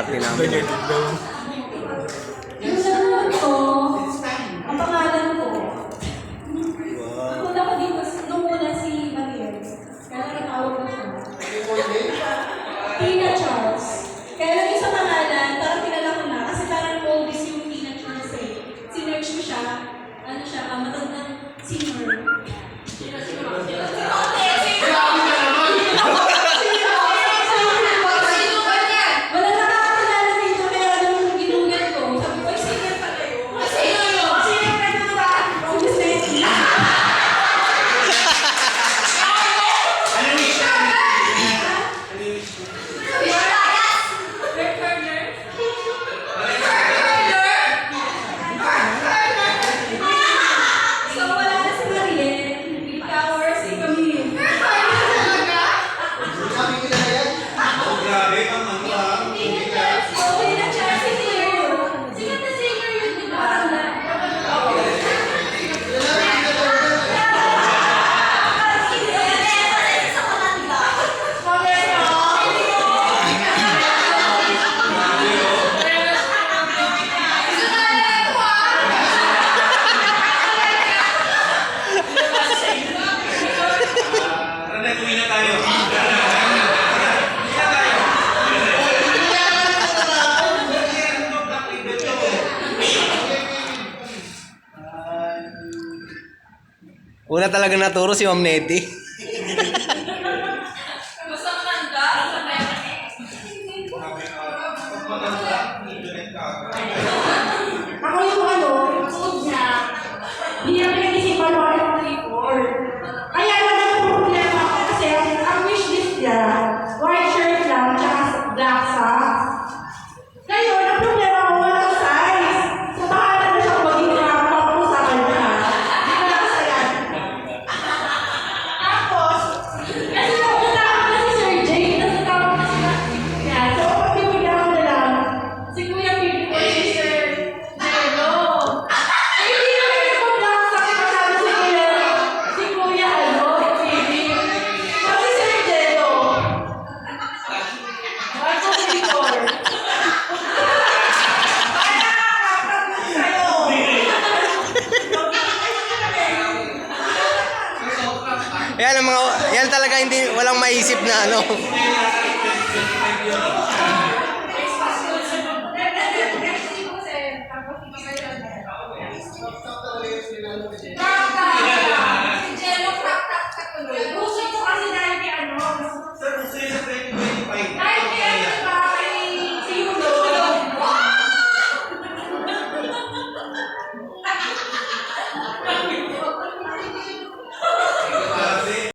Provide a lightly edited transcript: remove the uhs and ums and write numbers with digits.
party namin. Yung naroon ko, ang pangalan ko. Nakuna ko dito, nung una si Mariel. Kaya natawag ko siya. Tina Charles. Kaya lang yung sa pangalan, parang kilala ko na. Kasi parang oldest yung Tina Charles eh. Sinerch ko siya. Ano siya, matandang singer. Wala nakakakilala dito, kaya nung ginugat ko, sabi ko, singer pala yun. Singer ka na ba? August 19. So wala na si Mariel, ikaw or si Camille. So Tina Charles si singer. Singer na singer yun, di ba? Una talaga naturo si Ma'am Nettie. Ako yung yung food niya, hindi na pinag-isipan ko ano yung record. Kaya wala akong problema ako kasi ang wish list niya, white shirt lang, tsaka black socks. Ngayon, ang problema ko walang size. So baka na siya maging top ko sa kanya. Hindi ko nakasayan. Tapos, kasi nung una ako na si Sir Jay, nasa tawag na sila. Yan, so pag-ibigyan ko na lang, si Kuya Pili or si Sir Jello. Ay, hindi naman yung black socks masyado si Kuya Pili. O si Sir Jello. Marco Victor. Yan ang mga, yan talaga hindi, walang maisip na ano. Tapos,